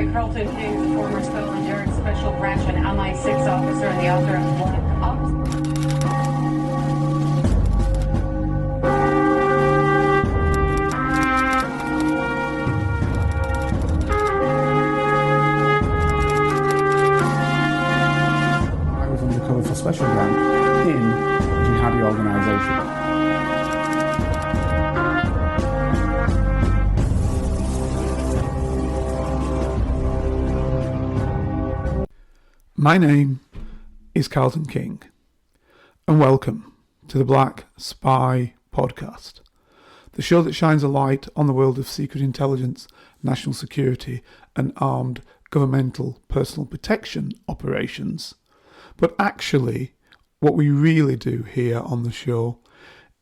right, Carlton King, former Scotland Yard Special Branch and MI6 officer and the author of Black Ops. I was undercover for Special Branch in a jihadi organisation. My name is Carlton King, and welcome to the Black Spy Podcast, the show that shines a light on the world of secret intelligence, national security, and armed governmental personal protection operations. But actually, what we really do here on the show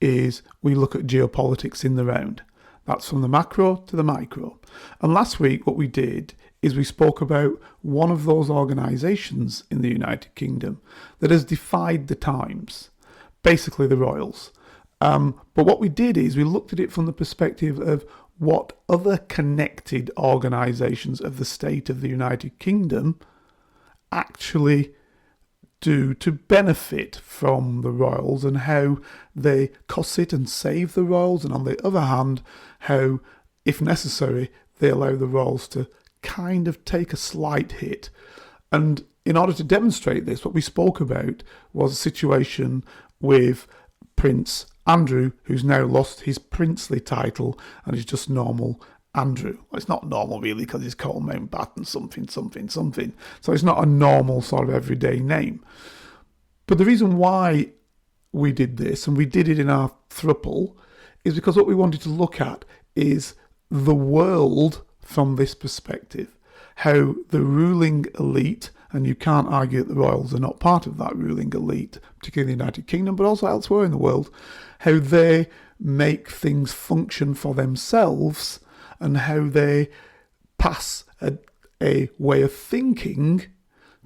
is we look at geopolitics in the round. That's from the macro to the micro. And last week, what we did is we spoke about one of those organisations in the United Kingdom that has defied the times, basically the royals. But what we did is we looked at it from the perspective of what other connected organisations of the state of the United Kingdom actually do to benefit from the royals, and how they cosset and save the royals, and on the other hand, how, if necessary, they allow the royals to kind of take a slight hit. And in order to demonstrate this, what we spoke about was a situation with Prince Andrew, who's now lost his princely title and is just normal Andrew. Well, it's not normal really, because he's called Mountbatten something. So it's not a normal sort of everyday name. But the reason why we did this, and we did it in our thruple, is because what we wanted to look at is the world from this perspective, how the ruling elite, and you can't argue that the royals are not part of that ruling elite, particularly in the United Kingdom, but also elsewhere in the world, how they make things function for themselves, and how they pass a way of thinking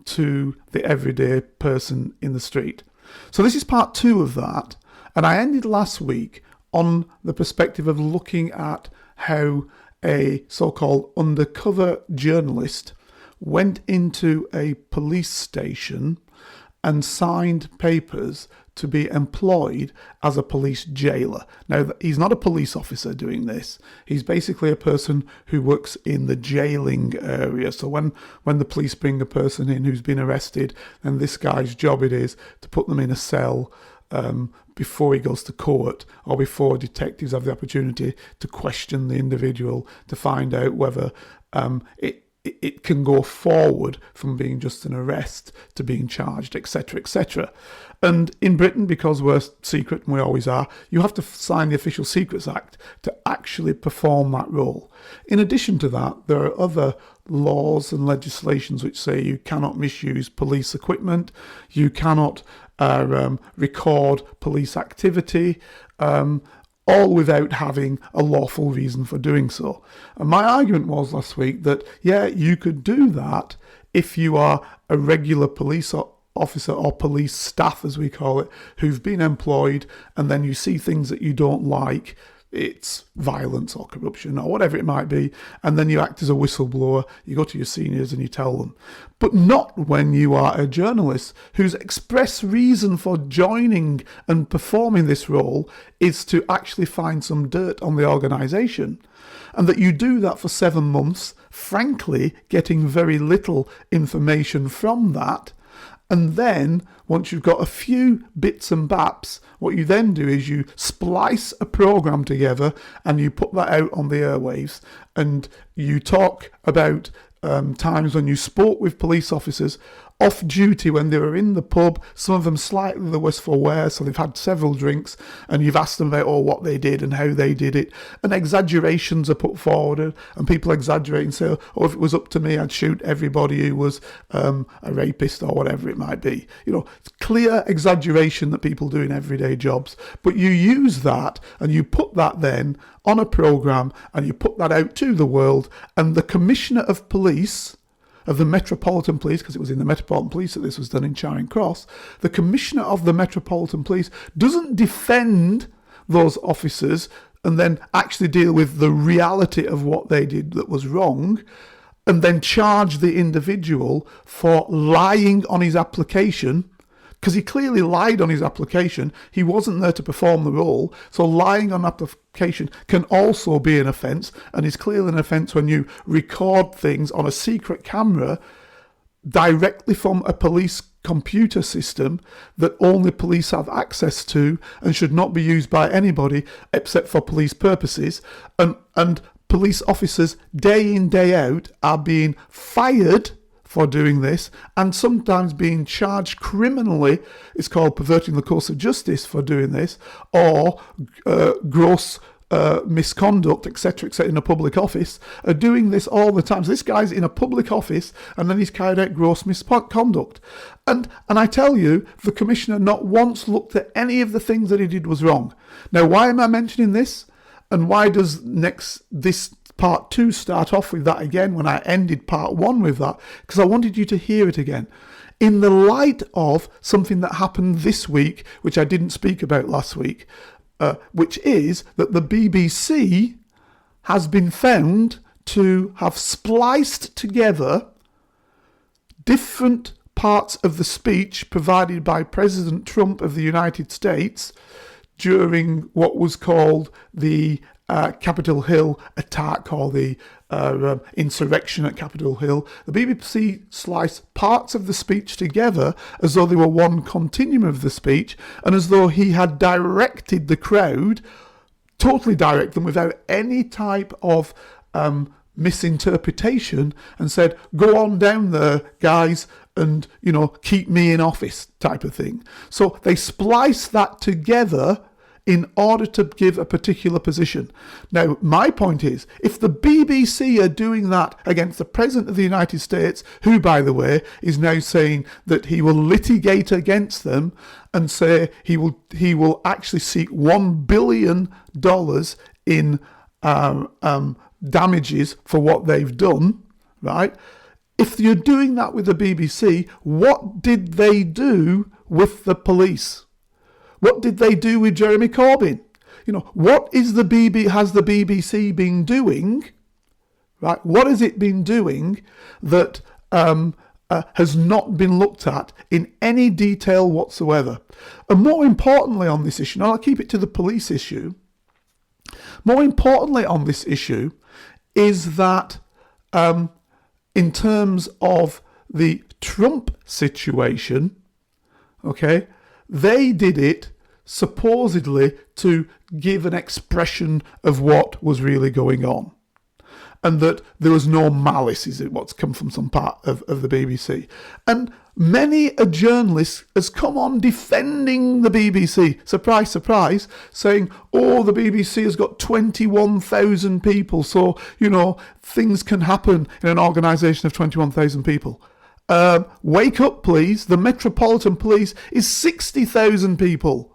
to the everyday person in the street. So this is part 2 of that, and I ended last week on the perspective of looking at how a so-called undercover journalist went into a police station and signed papers to be employed as a police jailer. Now, he's not a police officer doing this. He's basically a person who works in the jailing area. So when the police bring a person in who's been arrested, then this guy's job it is to put them in a cell before he goes to court, or before detectives have the opportunity to question the individual to find out whether it can go forward from being just an arrest to being charged, etc., etc. And in Britain, because we're secret, and we always are, you have to sign the Official Secrets Act to actually perform that role. In addition to that, there are other laws and legislations which say you cannot misuse police equipment, you cannot record police activity, all without having a lawful reason for doing so. And my argument was last week that, yeah, you could do that if you are a regular police officer or police staff, as we call it, who've been employed, and then you see things that you don't like, it's violence or corruption or whatever it might be, and then you act as a whistleblower, you go to your seniors and you tell them. But not when you are a journalist whose express reason for joining and performing this role is to actually find some dirt on the organisation. And that you do that for 7 months, frankly, getting very little information from that. And then, once you've got a few bits and baps, what you then do is you splice a program together and you put that out on the airwaves, and you talk about times when you spoke with police officers off duty when they were in the pub, some of them slightly the worse for wear, so they've had several drinks, and you've asked them about what they did and how they did it, and exaggerations are put forward, and people exaggerate and say, if it was up to me, I'd shoot everybody who was a rapist or whatever it might be. It's clear exaggeration that people do in everyday jobs, but you use that and you put that then on a programme and you put that out to the world, and the Commissioner of Police of the Metropolitan Police, because it was in the Metropolitan Police that this was done in Charing Cross, the Commissioner of the Metropolitan Police doesn't defend those officers and then actually deal with the reality of what they did that was wrong. and then charge the individual for lying on his application, because he clearly lied on his application. He wasn't there to perform the role. So lying on application can also be an offence, and is clearly an offence when you record things on a secret camera directly from a police computer system that only police have access to and should not be used by anybody except for police purposes. And police officers day in, day out are being fired for doing this, and sometimes being charged criminally. It's called perverting the course of justice for doing this, or gross misconduct, etc., in a public office, are doing this all the time. So this guy's in a public office, and then he's carried out gross misconduct. And I tell you, the Commissioner not once looked at any of the things that he did was wrong. Now, why am I mentioning this? And why does this part 2 start off with that again when I ended part 1 with that? Because I wanted you to hear it again. In the light of something that happened this week, which I didn't speak about last week, which is that the BBC has been found to have spliced together different parts of the speech provided by President Trump of the United States during what was called the Capitol Hill attack, or the insurrection at Capitol Hill. The BBC sliced parts of the speech together as though they were one continuum of the speech, and as though he had directed the crowd, totally direct them without any type of misinterpretation, and said, go on down there, guys, and, keep me in office type of thing. So they spliced that together in order to give a particular position. Now, my point is, if the BBC are doing that against the President of the United States, who, by the way, is now saying that he will litigate against them and say he will actually seek $1 billion in damages for what they've done, right? If you're doing that with the BBC, what did they do with the police? What did they do with Jeremy Corbyn? What has the BBC been doing, right? What has it been doing that has not been looked at in any detail whatsoever? And more importantly on this issue, and I'll keep it to the police issue, more importantly on this issue is that in terms of the Trump situation, okay, they did it supposedly to give an expression of what was really going on, and that there was no malice, is it what's come from some part of the BBC. And many a journalist has come on defending the BBC, surprise, surprise, saying, oh, the BBC has got 21,000 people, so, things can happen in an organisation of 21,000 people. Wake up, please. The Metropolitan Police is 60,000 people.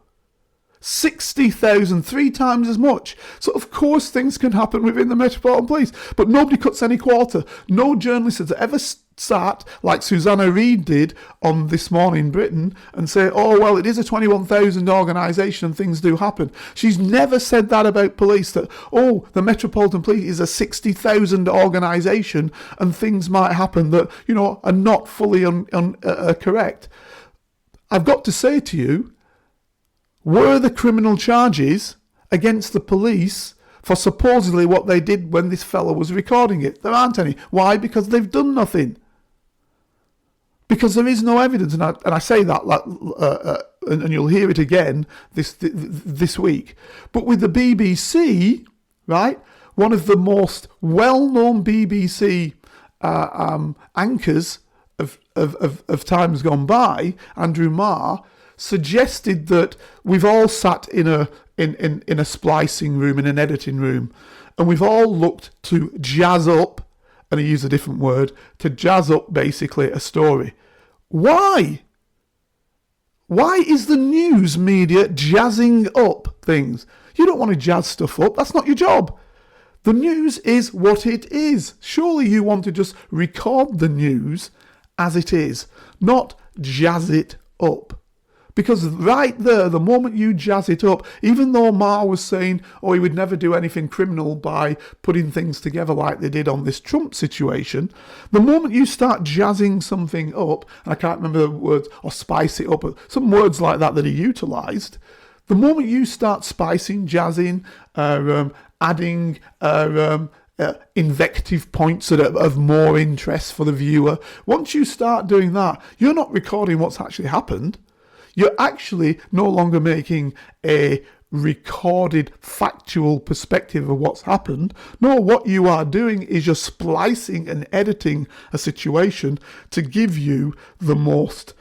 60,000, 3 times as much. So of course things can happen within the Metropolitan Police, but nobody cuts any quarter. No journalist has ever sat like Susanna Reid did on This Morning Britain and say, oh, well, it is a 21,000 organisation and things do happen. She's never said that about police, that, oh, the Metropolitan Police is a 60,000 organisation and things might happen that, are not fully correct. I've got to say to you, were the criminal charges against the police for supposedly what they did when this fellow was recording it? There aren't any. Why? Because they've done nothing. Because there is no evidence, and I say that, and you'll hear it again this week. But with the BBC, right, one of the most well-known BBC anchors of times gone by, Andrew Marr, suggested that we've all sat in a splicing room, in an editing room, and we've all looked to jazz up, and he used a different word, to jazz up basically a story. Why? Why is the news media jazzing up things? You don't want to jazz stuff up. That's not your job. The news is what it is. Surely you want to just record the news as it is, not jazz it up. Because right there, the moment you jazz it up, even though Ma was saying, oh, he would never do anything criminal by putting things together like they did on this Trump situation, the moment you start jazzing something up, and I can't remember the words, or spice it up, some words like that he utilised, the moment you start spicing, jazzing, adding invective points that are of more interest for the viewer, once you start doing that, you're not recording what's actually happened. You're actually no longer making a recorded factual perspective of what's happened. No, what you are doing is you're splicing and editing a situation to give you the most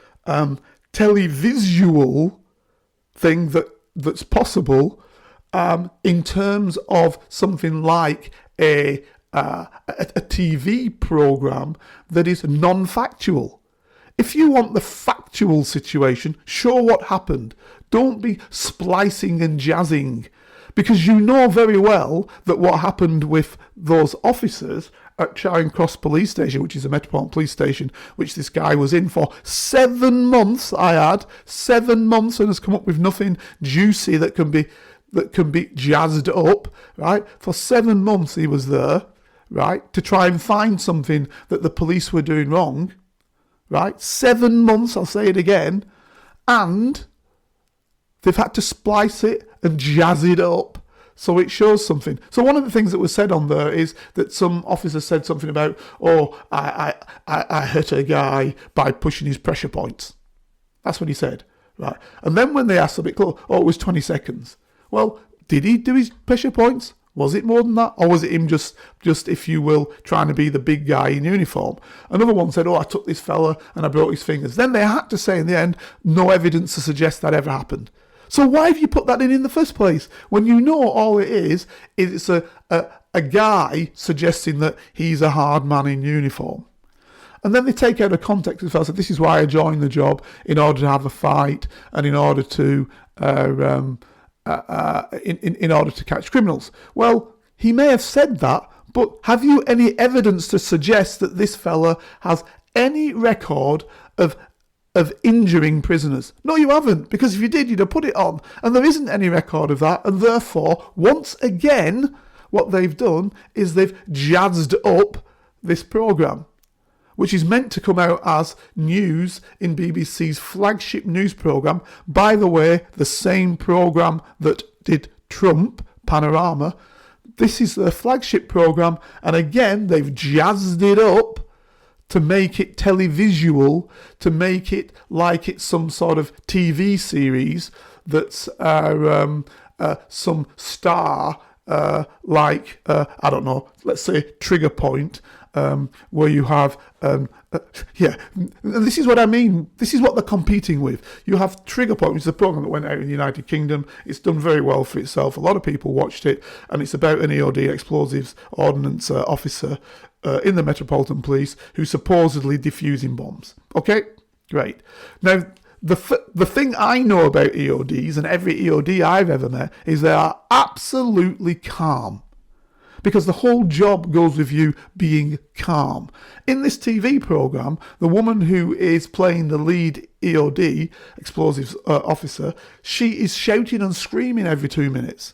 televisual thing that's possible in terms of something like a TV program that is non-factual. If you want the factual situation, show what happened. Don't be splicing and jazzing, because you know very well that what happened with those officers at Charing Cross Police Station, which is a Metropolitan Police Station, which this guy was in for 7 months, 7 months, and has come up with nothing juicy that can be jazzed up, right? For 7 months he was there, right, to try and find something that the police were doing wrong, right? 7 months, I'll say it again, and they've had to splice it and jazz it up so it shows something. So one of the things that was said on there is that some officer said something about, oh, I hit a guy by pushing his pressure points. That's what he said, right? And then when they asked a bit close, oh, it was 20 seconds. Well, did he do his pressure points? Was it more than that? Or was it him just, if you will, trying to be the big guy in uniform? Another one said, oh, I took this fella and I broke his fingers. Then they had to say in the end, no evidence to suggest that ever happened. So why have you put that in the first place? When you know all it is it's a guy suggesting that he's a hard man in uniform. And then they take out of context the fact that this is why I joined the job, in order to have a fight and in order to in order to catch criminals. Well, he may have said that, but have you any evidence to suggest that this fella has any record of injuring prisoners? No, you haven't, because if you did, you'd have put it on. And there isn't any record of that, and therefore, once again, what they've done is they've jazzed up this programme, which is meant to come out as news in BBC's flagship news programme. By the way, the same programme that did Trump, Panorama. This is their flagship programme, and again, they've jazzed it up to make it televisual, to make it like it's some sort of TV series that's some star, like, I don't know, let's say Trigger Point, where you have, this is what I mean. This is what they're competing with. You have Trigger Point, which is a program that went out in the United Kingdom. It's done very well for itself. A lot of people watched it, and it's about an EOD, explosives ordnance officer in the Metropolitan Police who's supposedly defusing bombs. Okay, great. Now, the thing I know about EODs, and every EOD I've ever met, is they are absolutely calm. Because the whole job goes with you being calm. In this TV programme, the woman who is playing the lead EOD, explosives officer, she is shouting and screaming every 2 minutes.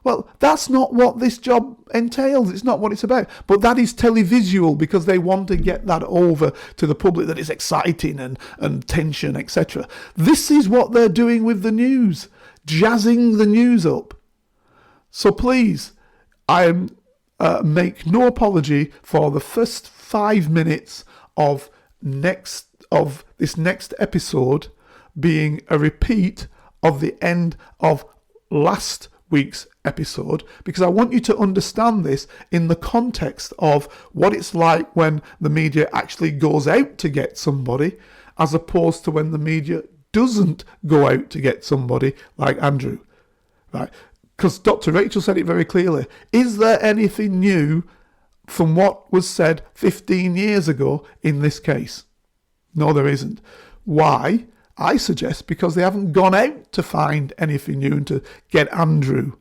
Well, that's not what this job entails. It's not what it's about. But that is televisual, because they want to get that over to the public, that it's exciting and tension, etc. This is what they're doing with the news, jazzing the news up. So please, I make no apology for the first 5 minutes of this next episode being a repeat of the end of last week's episode, because I want you to understand this in the context of what it's like when the media actually goes out to get somebody, as opposed to when the media doesn't go out to get somebody like Andrew, right? Because Dr. Rachel said it very clearly. Is there anything new from what was said 15 years ago in this case? No, there isn't. Why? I suggest because they haven't gone out to find anything new and to get Andrew.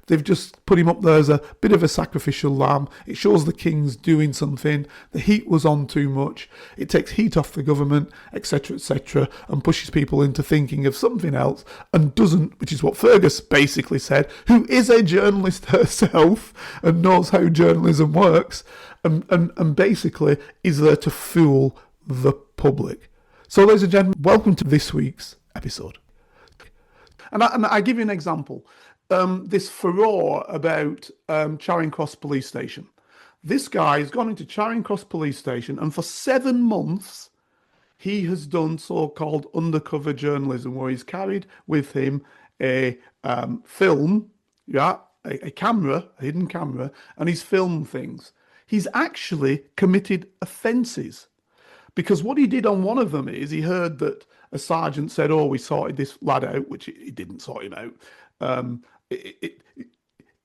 they've just put him up there as a bit of a sacrificial lamb. It shows the king's doing something. The heat was on too much. It takes heat off the government, etc., and pushes people into thinking of something else and doesn't, which is what Firgas basically said, who is a journalist herself and knows how journalism works, and basically is there to fool the public. So, ladies and gentlemen, welcome to this week's episode. And I give you an example. This furore about Charing Cross Police Station. This guy has gone into Charing Cross Police Station, and for 7 months, he has done so-called undercover journalism, where he's carried with him a film, a camera, a hidden camera, and he's filmed things. He's actually committed offences. Because what he did on one of them is he heard that a sergeant said, "Oh, we sorted this lad out," which he didn't sort him out.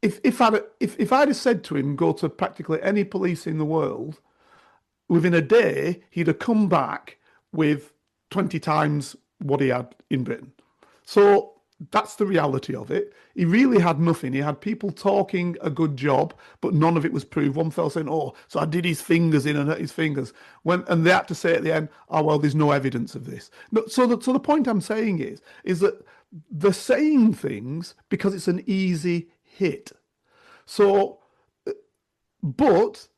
If I'd have said to him, go to practically any police in the world, within a day he'd have come back with 20 times what he had in Britain. So that's the reality of it. He really had nothing. He had people talking a good job, but none of it was proved. One fella saying, "Oh, so I did his fingers in and hurt his fingers." And they had to say at the end, "Oh, well, there's no evidence of this." No, so the point I'm saying is that they're saying things because it's an easy hit. So, but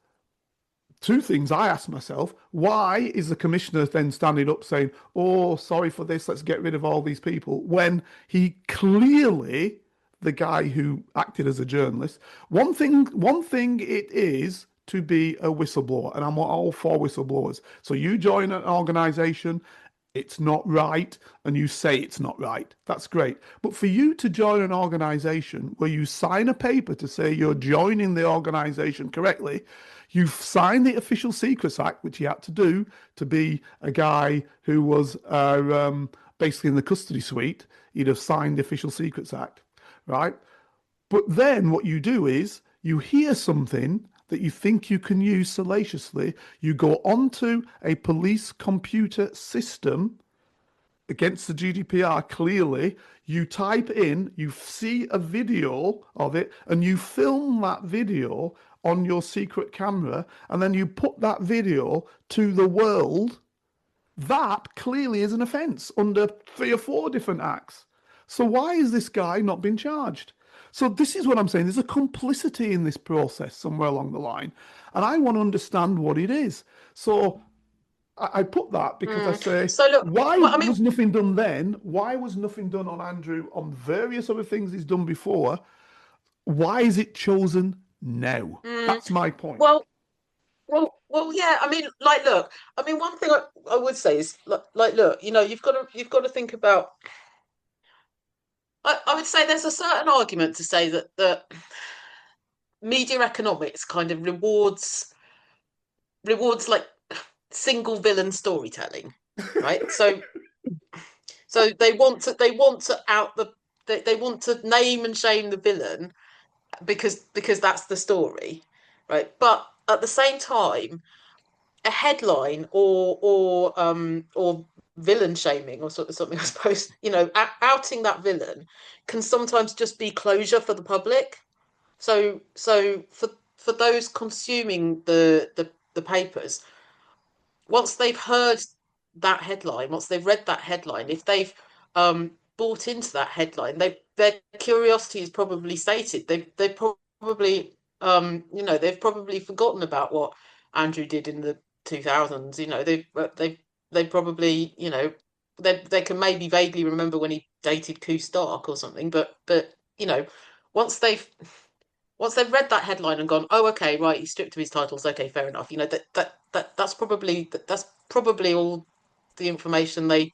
two things I ask myself: why is the commissioner then standing up saying, "Oh, sorry for this, let's get rid of all these people," when he clearly, the guy who acted as a journalist, one thing it is to be a whistleblower, and I'm all for whistleblowers. So you join an organization, it's not right, and you say it's not right. That's great. But for you to join an organization where you sign a paper to say you're joining the organization correctly, you've signed the Official Secrets Act, which you had to do to be a guy who was basically in the custody suite. You'd have signed the Official Secrets Act, right? But then what you do is you hear something that you think you can use salaciously, you go onto a police computer system against the GDPR clearly, you type in, you see a video of it, and you film that video on your secret camera, and then you put that video to the world. That clearly is an offence under 3 or 4 different acts. So why is this guy not been charged? So this is what I'm saying. There's a complicity in this process somewhere along the line, and I want to understand what it is. So I put that because I say, So look, why well, I mean, was nothing done then? Why was nothing done on Andrew on various other things he's done before? Why is it chosen now? That's my point. Well, yeah. I mean, like, look. I mean, one thing I would say is, like, look. You know, you've got to think about. I would say there's a certain argument to say that media economics kind of rewards like single villain storytelling, right? So they want to they want to name and shame the villain because that's the story, right? But at the same time, a headline or villain shaming or sort of something, I suppose, you know, outing that villain can sometimes just be closure for the public. So for those consuming the papers, once they've heard that headline, once they've read that headline, if they've bought into that headline, their curiosity is probably sated. They probably you know, they've probably forgotten about what Andrew did in the 2000s. You know, they probably, you know, they can maybe vaguely remember when he dated Koo Stark or something, but you know, once they've read that headline and gone, "Oh, okay, right, he's stripped of his titles. Okay, fair enough." You know, that's probably all the information they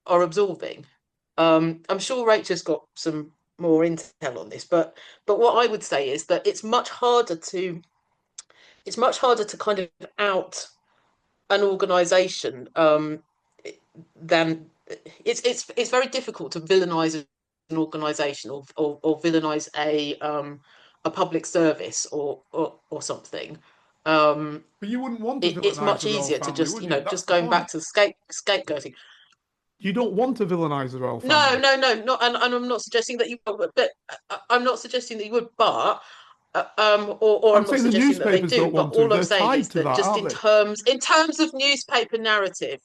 are absorbing. I'm sure Rachel's got some more intel on this, but what I would say is that it's much harder to kind of out an organisation than it's very difficult to villainize an organisation or villainize a public service or something. But you wouldn't want to It's villainize much the royal easier to family, just, would you you? know, That's just the going point. back to the scapegoating. You don't want to villainize the royal No, family. no, no, not, and I'm not suggesting that you would, but I'm not suggesting that you would, but or I'm I'm not saying the suggesting that they newspapers do. don't But want to. all I'm They're saying tied is to that, that just aren't they? in terms of newspaper narrative,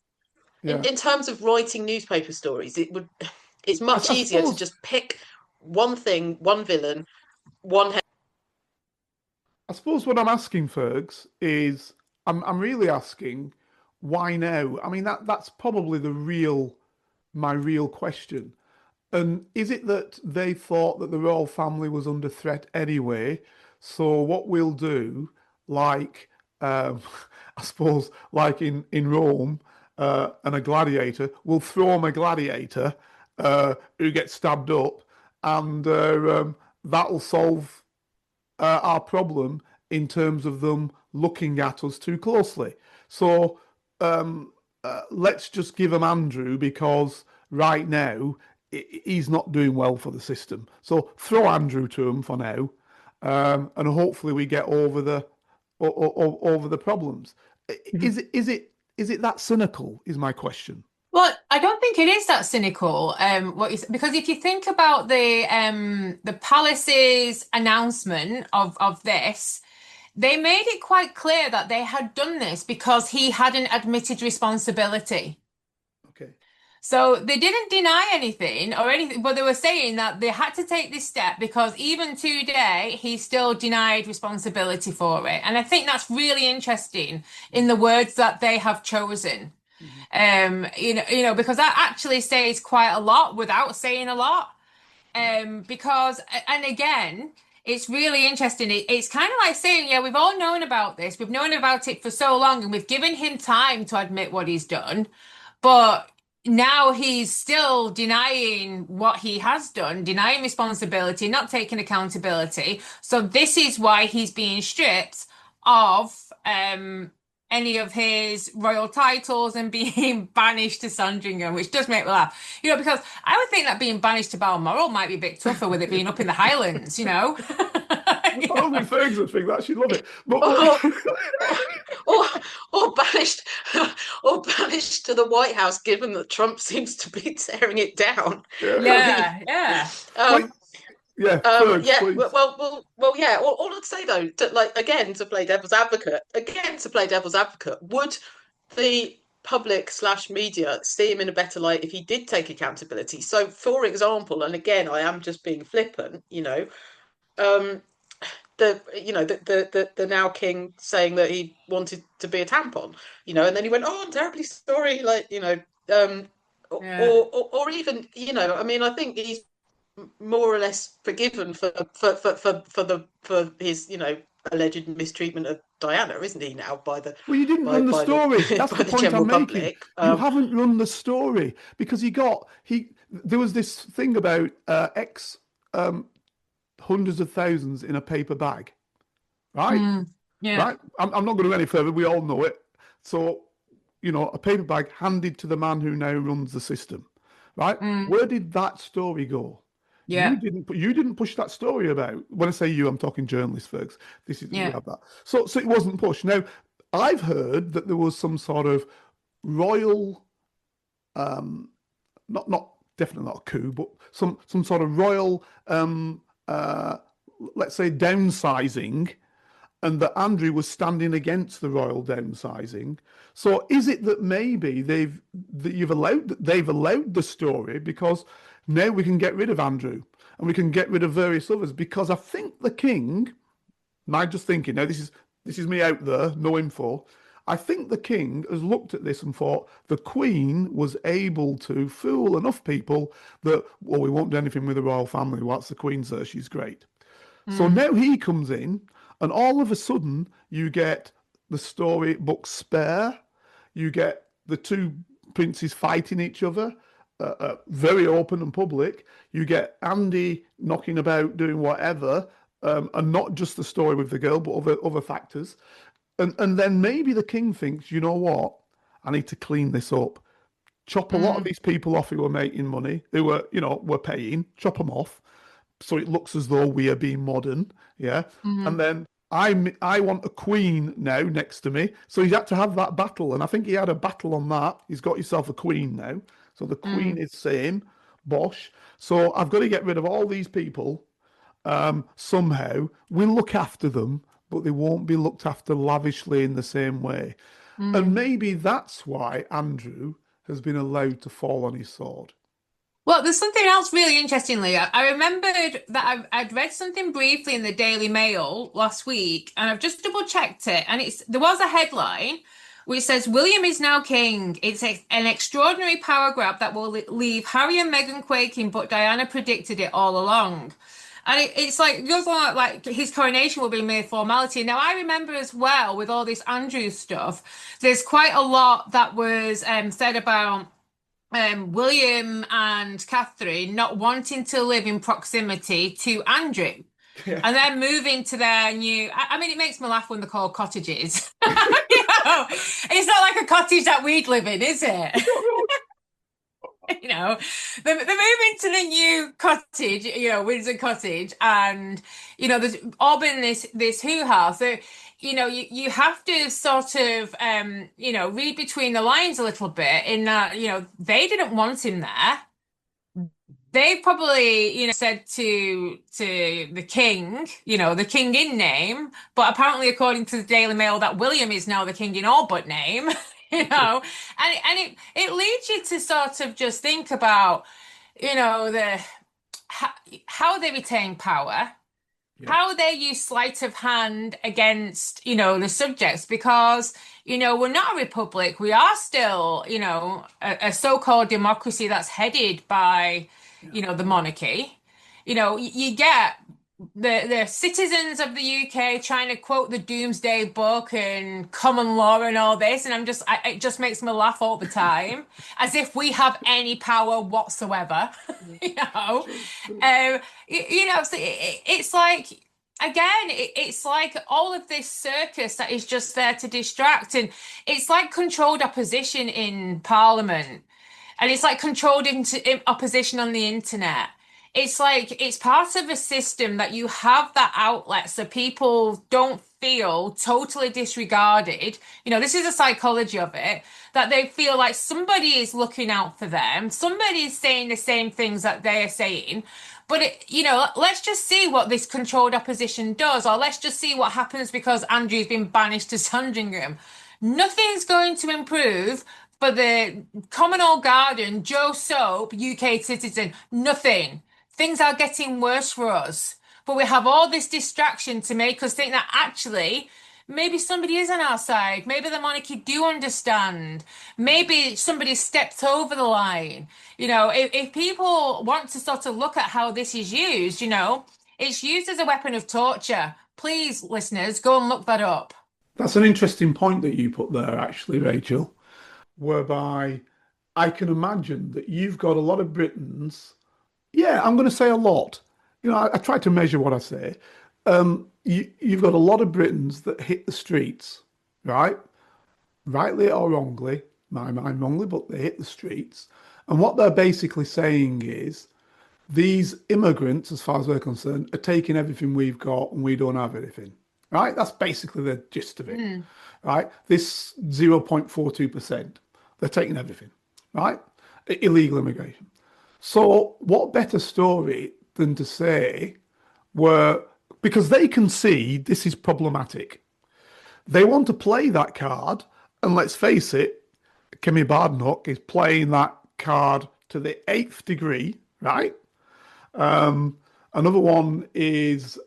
Yeah. in terms of writing newspaper stories, it's much I easier to suppose just pick one thing, one villain, one. what I'm asking, Fergs, is I'm really asking why now? I mean that's probably my real question. And is it that they thought that the royal family was under threat anyway? So what we'll do, like I suppose, like in Rome, and a gladiator, we'll throw him a gladiator who gets stabbed up, and that'll solve our problem in terms of them looking at us too closely. So let's just give him Andrew because right now he's not doing well for the system. So throw Andrew to him for now, and hopefully we get over over the problems. Is it that cynical? Is my question. Well, I don't think it is that cynical. Because if you think about the palace's announcement of this, they made it quite clear that they had done this because he hadn't admitted responsibility. Okay. So they didn't deny anything or anything, but they were saying that they had to take this step because even today he still denied responsibility for it. And I think that's really interesting in the words that they have chosen. Because that actually says quite a lot without saying a lot. Because, and again, it's really interesting. It's kind of like saying, yeah, we've all known about this. We've known about it for so long, and we've given him time to admit what he's done. But now he's still denying what he has done, denying responsibility, not taking accountability. So this is why he's being stripped of any of his royal titles and being banished to Sandringham, which does make me laugh. Because I would think that being banished to Balmoral might be a bit tougher with it being up in the Highlands. Only Fergs would think that she'd love it. But or, or banished or banished to the White House, given that Trump seems to be tearing it down. Yeah, yeah. Yeah, Fergs, Yeah. please. Well, yeah. All I'd say though, to play devil's advocate, would the public / media see him in a better light if he did take accountability? So, for example, and again, I am just being flippant, the now king saying that he wanted to be a tampon, and then he went, "Oh, I'm terribly sorry," Yeah. or even, I mean, I think he's more or less forgiven for his alleged mistreatment of Diana, isn't he now Well, you didn't run the by story. the That's by the the point I'm general making. public? You haven't run the story because there was this thing about X hundreds of thousands in a paper bag, right? Yeah. Right. I'm not going to go any further. We all know it. So, a paper bag handed to the man who now runs the system, right? Where did that story go? Yeah. You didn't push that story about. When I say you, I'm talking journalists, folks. We Yeah. have that. So it wasn't pushed. Now, I've heard that there was some sort of royal, not definitely not a coup, but some sort of royal, let's say, downsizing, and that Andrew was standing against the royal downsizing. So is it that maybe they've allowed the story because now we can get rid of Andrew and we can get rid of various others? Because I think the king, I'm just thinking now, this is me out there, no info. I think the king has looked at this and thought the queen was able to fool enough people that, well, we won't do anything with the royal family. What's the queen, sir? She's great. So now he comes in, and all of a sudden you get the storybook Spare, you get the two princes fighting each other, very open and public. You get Andy knocking about doing whatever, and not just the story with the girl, but other factors. And then maybe the king thinks, you know what, I need to clean this up. Chop a lot of these people off who were making money, who were paying, chop them off, so it looks as though we are being modern, yeah. And then I want a queen now next to me, so he's had to have that battle, and I think he had a battle on that. He's got himself a queen now, So the Queen is same, bosh. So I've got to get rid of all these people somehow. We'll look after them, but they won't be looked after lavishly in the same way. And maybe that's why Andrew has been allowed to fall on his sword. Well, there's something else really interesting, Leah. I remembered that I'd read something briefly in the Daily Mail last week, and I've just double checked it. And there was a headline which says William is now king. It's an extraordinary power grab that will leave Harry and Meghan quaking, but Diana predicted it all along. And it's like it goes on like his coronation will be mere formality. Now I remember as well with all this Andrew stuff, there's quite a lot that was said about William and Catherine not wanting to live in proximity to Andrew. Yeah. And then moving to their new, I mean, it makes me laugh when they're called cottages. You know, it's not like a cottage that we'd live in, is it? You know, they're moving to the new cottage, you know, Windsor Cottage, and you know, there's all been this hoo-ha. So, you know, you have to sort of you know, read between the lines a little bit in that, you know, they didn't want him there. They probably, you know, said to the king, you know, the king in name, but apparently according to the Daily Mail that William is now the king in all but name. You know, and it leads you to sort of just think about, you know, how they retain power, how they use sleight of hand against, you know, the subjects, because, you know, we're not a republic. We are still, you know, a so-called democracy that's headed by, you know, the monarchy. You know, you get the citizens of the UK trying to quote the Doomsday Book and common law and all this, and it just makes me laugh all the time, as if we have any power whatsoever. You know, you know, so it's like again, it's like all of this circus that is just there to distract, and it's like controlled opposition in Parliament, and it's like controlled opposition on the internet. It's like it's part of a system that you have that outlet so people don't feel totally disregarded. You know, this is the psychology of it, that they feel like somebody is looking out for them, somebody is saying the same things that they're saying. But, you know, let's just see what this controlled opposition does, or let's just see what happens because Andrew's been banished to Sandringham. Nothing's going to improve for the common old garden, Joe Soap, UK citizen. Nothing. Things are getting worse for us, but we have all this distraction to make us think that actually maybe somebody is on our side. Maybe the monarchy do understand. Maybe somebody stepped over the line. You know, if people want to sort of look at how this is used, you know, it's used as a weapon of torture. Please, listeners, go and look that up. That's an interesting point that you put there, actually, Rachel, whereby I can imagine that you've got a lot of Britons. Yeah, I'm going to say a lot. You know, I try to measure what I say. You've got a lot of Britons that hit the streets, right? Rightly or wrongly, my mind wrongly, but they hit the streets. And what they're basically saying is these immigrants, as far as we're concerned, are taking everything we've got and we don't have anything, right? That's basically the gist of it, right? This 0.42%, they're taking everything, right? Illegal immigration. So what better story than to say because they can see this is problematic. They want to play that card, and let's face it, Kemi Badenoch is playing that card to the 8th degree, right? Another one is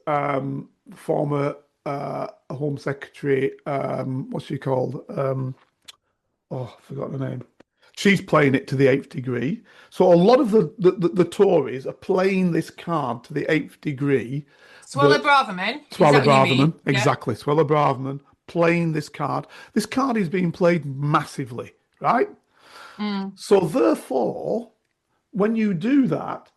former Home Secretary, what's she called? I forgot her name. She's playing it to the 8th degree. So a lot of the Tories are playing this card to the 8th degree. Swallow Braverman. Swallow Braverman, exactly. Yeah. Swallow Braverman playing this card. This card is being played massively, right? So therefore, when you do that,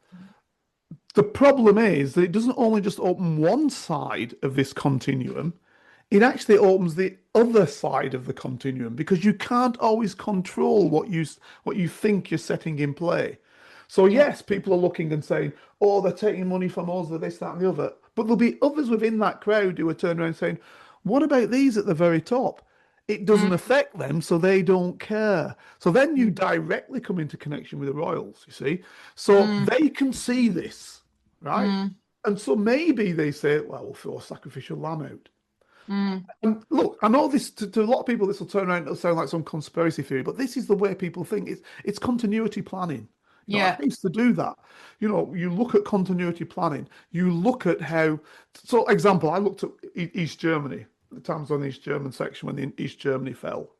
the problem is that it doesn't only just open one side of this continuum, it actually opens the other side of the continuum, because you can't always control what you think you're setting in play. So yes, people are looking and saying, oh, they're taking money from us, they're this, that, and the other. But there'll be others within that crowd who are turning around saying, what about these at the very top? it doesn't affect them, so they don't care. So then you directly come into connection with the royals, you see. So they can see this, right? And so maybe they say, well, we'll throw a sacrificial lamb out. And look, I know this to a lot of people, this will turn around and sound like some conspiracy theory, but this is the way people think. It's continuity planning. You know, I used to do that. You know, you look at continuity planning. You look at how. So, example, I looked at East Germany, the times on the East German section when East Germany fell.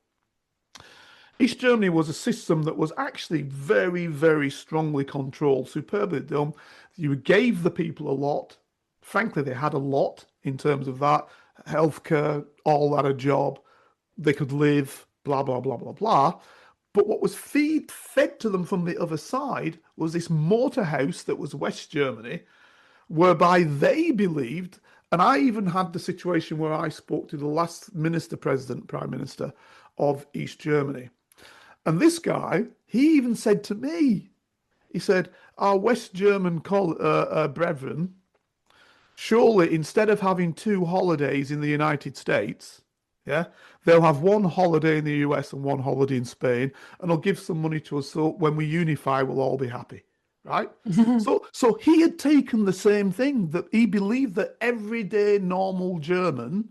East Germany was a system that was actually very, very strongly controlled, superbly done. You gave the people a lot. Frankly, they had a lot in terms of that. Healthcare, all that, a job. They could live, blah, blah, blah, blah, blah. But what was fed to them from the other side was this mortar house that was West Germany, whereby they believed, and I even had the situation where I spoke to the last prime minister of East Germany. And this guy, he even said to me, he said, our West German brethren, surely instead of having 2 holidays in the United States, yeah, they'll have 1 holiday in the US and 1 holiday in Spain, and they'll give some money to us so when we unify, we'll all be happy, right? So he had taken the same thing, that he believed that everyday normal German,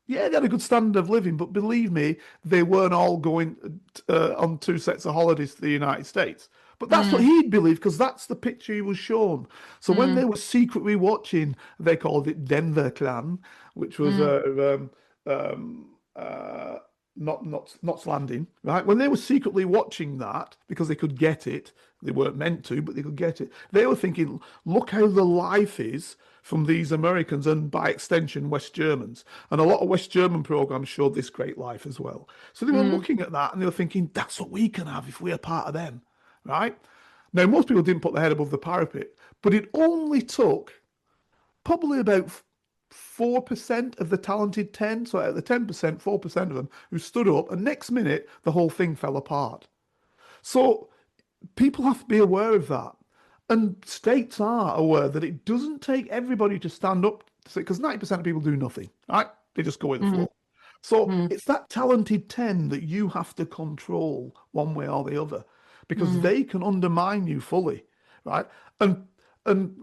yeah, they had a good standard of living, but believe me, they weren't all going on 2 sets of holidays to the United States. But that's what he'd believed, because that's the picture he was shown. So when they were secretly watching, they called it Denver Clan, which was Knots Landing, right? When they were secretly watching that, because they could get it, they weren't meant to, but they could get it. They were thinking, look how the life is from these Americans and by extension West Germans. And a lot of West German programs showed this great life as well. So they were looking at that and they were thinking, that's what we can have if we're part of them, right? Now, most people didn't put their head above the parapet, but it only took probably about 4% of the talented 10, so out of the 10%, 4% of them who stood up, and next minute, the whole thing fell apart. So people have to be aware of that. And states are aware that it doesn't take everybody to stand up, because 90% of people do nothing, right? They just go with the flow. So it's that talented 10 that you have to control one way or the other, because they can undermine you fully, right? And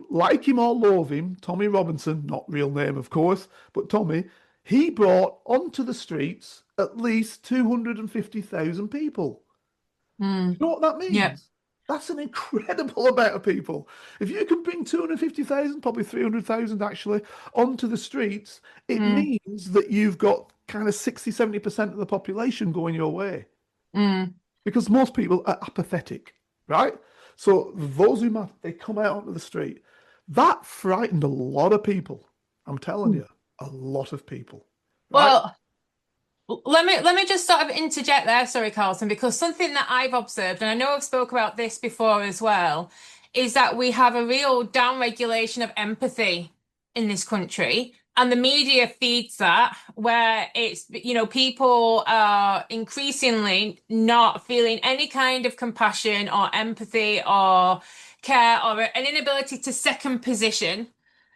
like him or loathe him, Tommy Robinson, not real name, of course, but Tommy, he brought onto the streets at least 250,000 people. You know what that means? Yeah. That's an incredible amount of people. If you can bring 250,000, probably 300,000 actually, onto the streets, it means that you've got kind of 60, 70% of the population going your way. Because most people are apathetic, right? So those who matter, they come out onto the street. That frightened a lot of people. I'm telling you, a lot of people. Right? Well, let me just sort of interject there, sorry, Carlton, because something that I've observed, and I know I've spoke about this before as well, is that we have a real downregulation of empathy in this country. And the media feeds that, where it's, you know, people are increasingly not feeling any kind of compassion or empathy or care or an inability to second position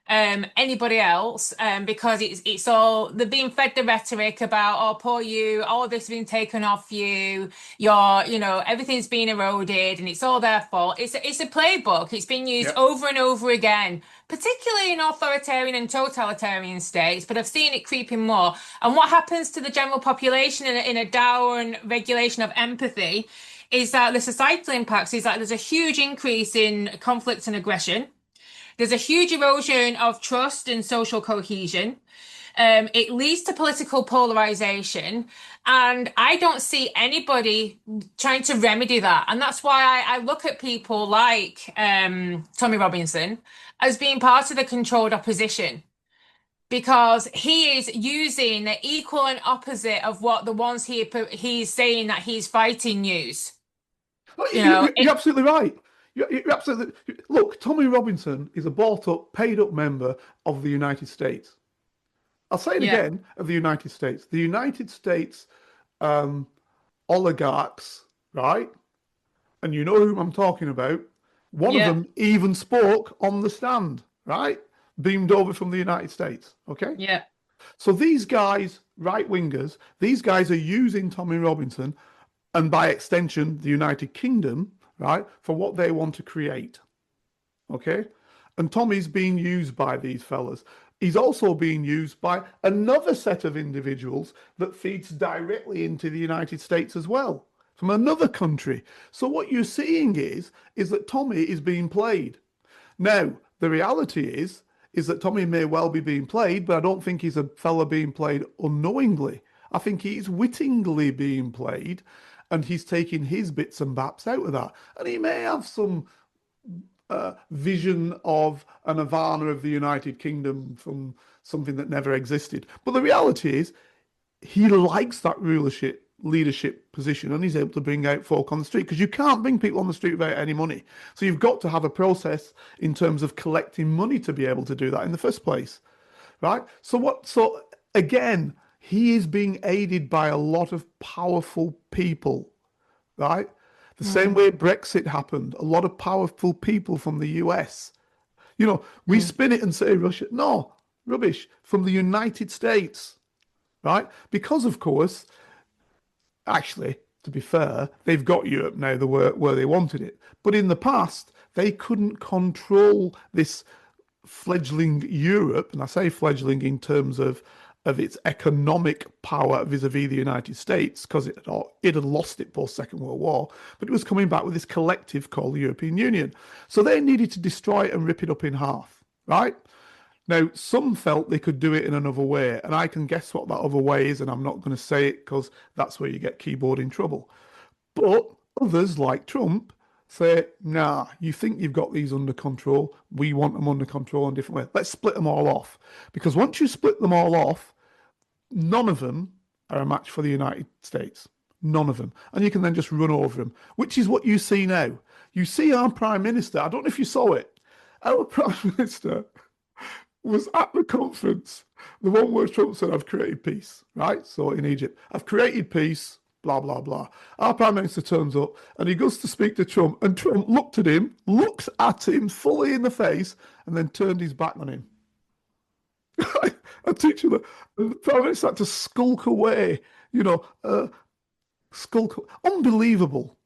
anybody else, because it's all, they're being fed the rhetoric about, oh, poor you, all this has been taken off you, you know, everything's been eroded and it's all their fault. It's a playbook. It's been used over and over again, particularly in authoritarian and totalitarian states, but I've seen it creeping more. And what happens to the general population in a down regulation of empathy is that the societal impacts is that there's a huge increase in conflict and aggression. There's a huge erosion of trust and social cohesion. It leads to political polarization. And I don't see anybody trying to remedy that. And that's why I look at people like Tommy Robinson as being part of the controlled opposition, because he is using the equal and opposite of what the ones he's saying that he's fighting use. Well, you're absolutely right. You're absolutely. Look, Tommy Robinson is a bought-up, paid-up member of the United States. I'll say it again, of the United States. The United States oligarchs, right? And you know whom I'm talking about. One of them even spoke on the stand, right? Beamed over from the United States, okay? Yeah. So these guys right-wingers, these guys are using Tommy Robinson and by extension the United Kingdom, right, for what they want to create. Okay? And Tommy's being used by these fellas. He's also being used by another set of individuals that feeds directly into the United States as well, from another country. So what you're seeing is that Tommy is being played. Now, the reality is that Tommy may well be being played, but I don't think he's a fella being played unknowingly. I think he's wittingly being played, and he's taking his bits and baps out of that. And he may have some vision of a nirvana of the United Kingdom from something that never existed. But the reality is he likes that leadership position, and he's able to bring out folk on the street, because you can't bring people on the street without any money. So you've got to have a process in terms of collecting money to be able to do that in the first place, right? So again, he is being aided by a lot of powerful people, right? The same way Brexit happened, a lot of powerful people from the US. You know, we spin it and say Russia. No, rubbish. From the United States, right? Because, of course, actually, to be fair, they've got Europe now where they wanted it. But in the past, they couldn't control this fledgling Europe. And I say fledgling in terms of its economic power vis-a-vis the United States, because it had lost it post-Second World War, but it was coming back with this collective called the European Union. So they needed to destroy it and rip it up in half, right? Now, some felt they could do it in another way, and I can guess what that other way is, and I'm not going to say it because that's where you get keyboard in trouble. But others, like Trump, say, nah, you think you've got these under control. We want them under control in a different way. Let's split them all off. Because once you split them all off, none of them are a match for the United States. None of them. And you can then just run over them, which is what you see now. You see our Prime Minister, I don't know if you saw it, our Prime Minister was at the conference, the one where Trump said, I've created peace, right? So in Egypt, I've created peace, blah, blah, blah. Our Prime Minister turns up and he goes to speak to Trump, and Trump looked at him fully in the face, and then turned his back on him. A teacher, the Prime Minister had to skulk away, unbelievable.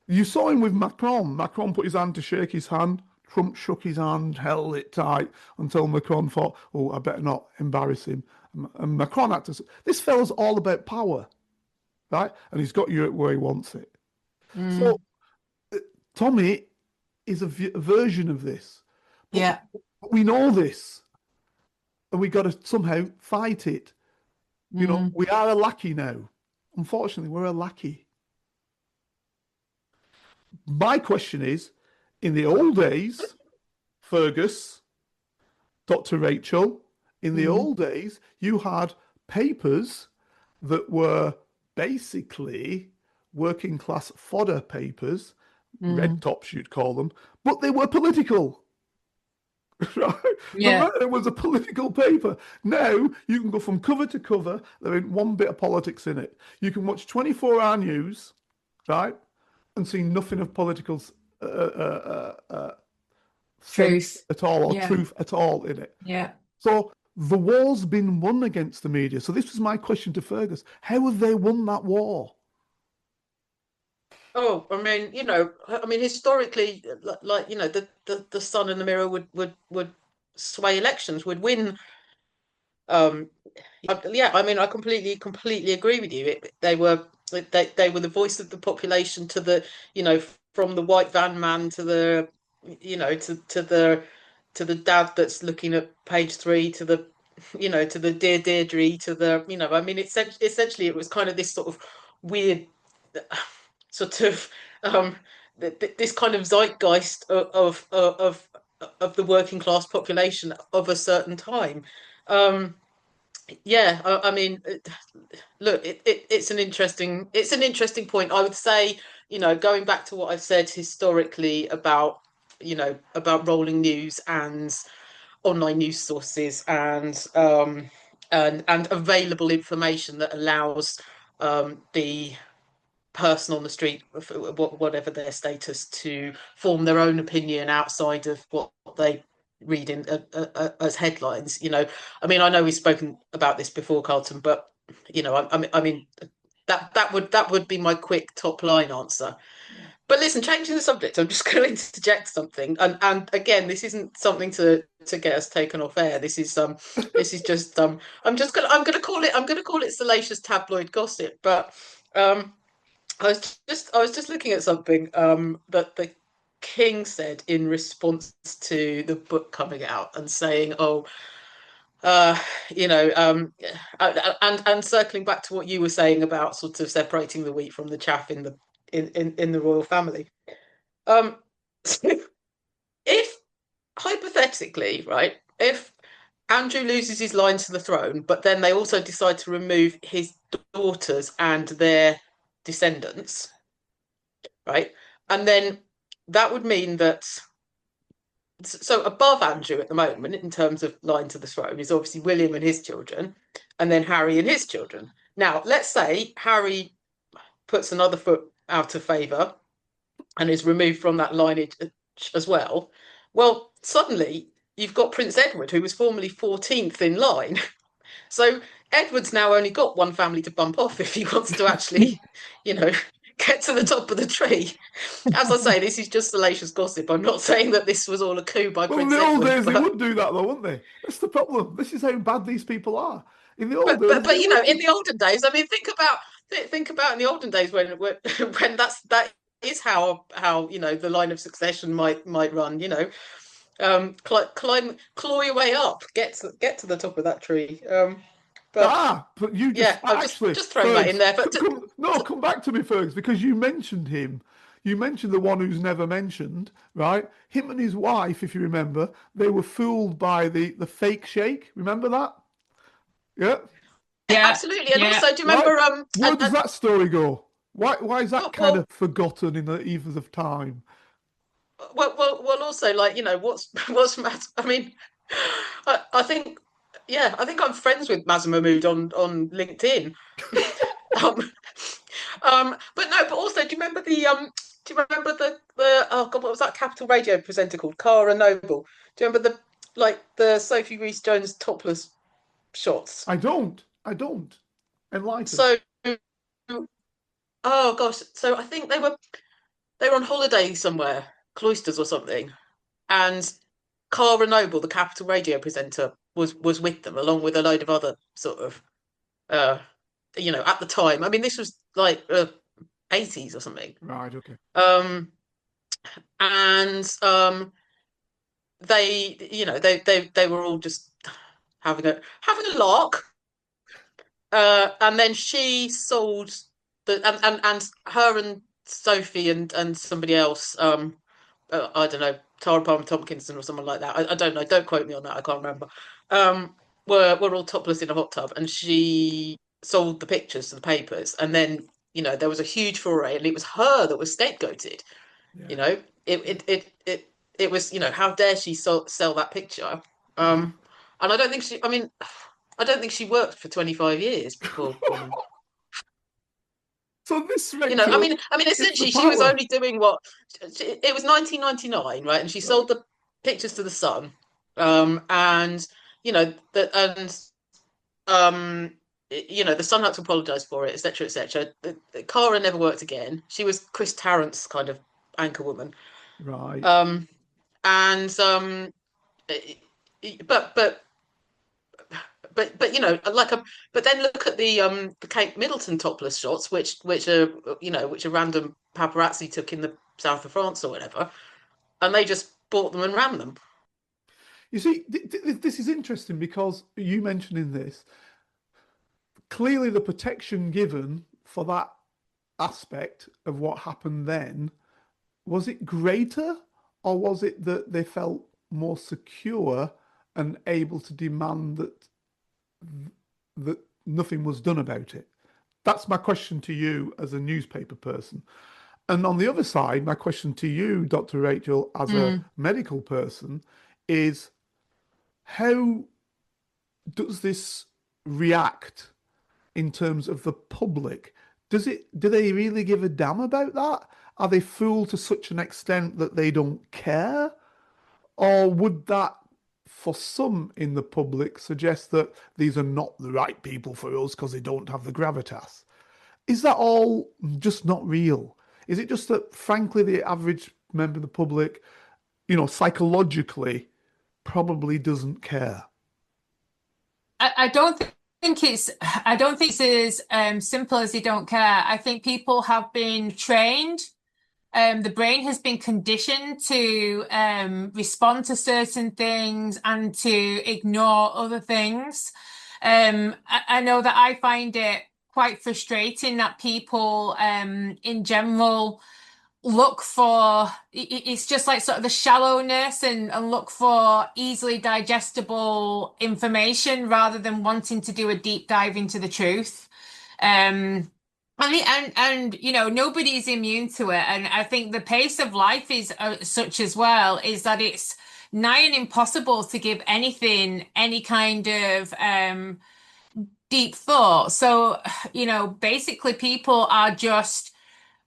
You saw him with Macron. Macron put his hand to shake his hand. Trump shook his hand, held it tight until Macron thought, oh, I better not embarrass him. And Macron had to... This fellow's all about power, right? And he's got Europe where he wants it. So Tommy is a version of this. But we know this. And we got to somehow fight it. You know, we are a lackey now. Unfortunately, we're a lackey. My question is, in the old days, Fergus, Dr. Rachel, in the old days, you had papers that were basically working class fodder papers, red tops you'd call them, but they were political. Right? Yeah. It was a political paper. Now you can go from cover to cover. There ain't one bit of politics in it. You can watch 24-hour news, right, and see nothing of political truth at all, or truth at all in it. Yeah. So the war's been won against the media. So this was my question to Fergus: how have they won that war? Oh, I mean, historically, like the sun and the mirror would sway elections, would win. I completely agree with you. They were the voice of the population to the, from the white van man to the, to the dad that's looking at page 3, to the, to the dear Deirdre, to the, essentially it was kind of this sort of weird sort of this kind of zeitgeist of the working class population of a certain time. Look, it's an interesting point. I would say, going back to what I've said historically about rolling news and online news sources and available information that allows the person on the street, whatever their status, to form their own opinion outside of what they reading as headlines. I mean, I know we've spoken about this before, Carlton, but I mean that would be my quick top line answer. But listen, changing the subject, I'm just going to interject something, and again, this isn't something to get us taken off air. This is just I'm going to call it salacious tabloid gossip. But I was just looking at something that the King said in response to the book coming out and saying, and circling back to what you were saying about sort of separating the wheat from the chaff in the royal family. So if hypothetically, right, if Andrew loses his line to the throne, but then they also decide to remove his daughters and their descendants, right, and then that would mean that. So above Andrew at the moment, in terms of line to the throne, is obviously William and his children, and then Harry and his children. Now, let's say Harry puts another foot out of favour and is removed from that lineage as well. Well, suddenly you've got Prince Edward, who was formerly 14th in line. So Edward's now only got one family to bump off if he wants to actually, get to the top of the tree. As I say, this is just salacious gossip. I'm not saying that this was all a coup by Prince Edward. In the old days, they would do that, though, wouldn't they? That's the problem. This is how bad these people are. In the old days, but in the olden days, I mean, think about in the olden days when that is how the line of succession might run. Claw your way up, get to the top of that tree. But you just just throwing that in there. But come back to me, Fergs, because you mentioned him. You mentioned the one who's never mentioned, right? Him and his wife, if you remember, they were fooled by the fake sheikh. Remember that? Yeah. Yeah, absolutely. And also, do you remember? Right. Where does that story go? Why is that kind of forgotten in the ethers of time? Well. Also, what's Matt? I mean, I think I'm friends with Mazza Mahmood on LinkedIn. But also, do you remember the oh God, what was that Capital Radio presenter called? Cara Noble. Do you remember the Sophie Rhys-Jones topless shots? I don't. Enlighten. So, oh gosh, so I think they were on holiday somewhere, Cloisters or something, and Cara Noble, the Capital Radio presenter, was with them along with a load of other sort of, at the time. I mean, this was like 80s or something. Right. Okay. And they were all just having a lark. And then she sold and her and Sophie and somebody else, I don't know, Tara Palmer Tompkinson or someone like that. I don't know. Don't quote me on that. I can't remember. Were all topless in a hot tub, and she sold the pictures to the papers, and then there was a huge foray, and it was her that was scapegoated. Yeah. It was how dare she sell that picture? And I don't think she worked for 25 years before. So this, I mean, essentially, she was only doing what it was 1999, right? And she sold the pictures to the Sun, and the Sun had to apologise for it, etc., etc. Cara never worked again. She was Chris Tarrant's kind of anchor woman, right? But but then look at the Kate Middleton topless shots, which are random paparazzi took in the south of France or whatever, and they just bought them and ran them. You see, this is interesting because you mentioned in this, clearly the protection given for that aspect of what happened then, was it greater, or was it that they felt more secure and able to demand that nothing was done about it? That's my question to you as a newspaper person. And on the other side, my question to you, Dr. Rachel, as a medical person, is how does this react in terms of the public? Do they really give a damn about that? Are they fooled to such an extent that they don't care? Or would that for some in the public suggest that these are not the right people for us because they don't have the gravitas. Is that all just not real? Is it just that, frankly, the average member of the public, psychologically probably doesn't care? I don't think it's as simple as they don't care. I think people have been trained. The brain has been conditioned to respond to certain things and to ignore other things. I know that I find it quite frustrating that people in general look for it's just like sort of the shallowness and look for easily digestible information rather than wanting to do a deep dive into the truth. And nobody's immune to it, and I think the pace of life is such as well, is that it's nigh and impossible to give anything any kind of deep thought. So basically people are just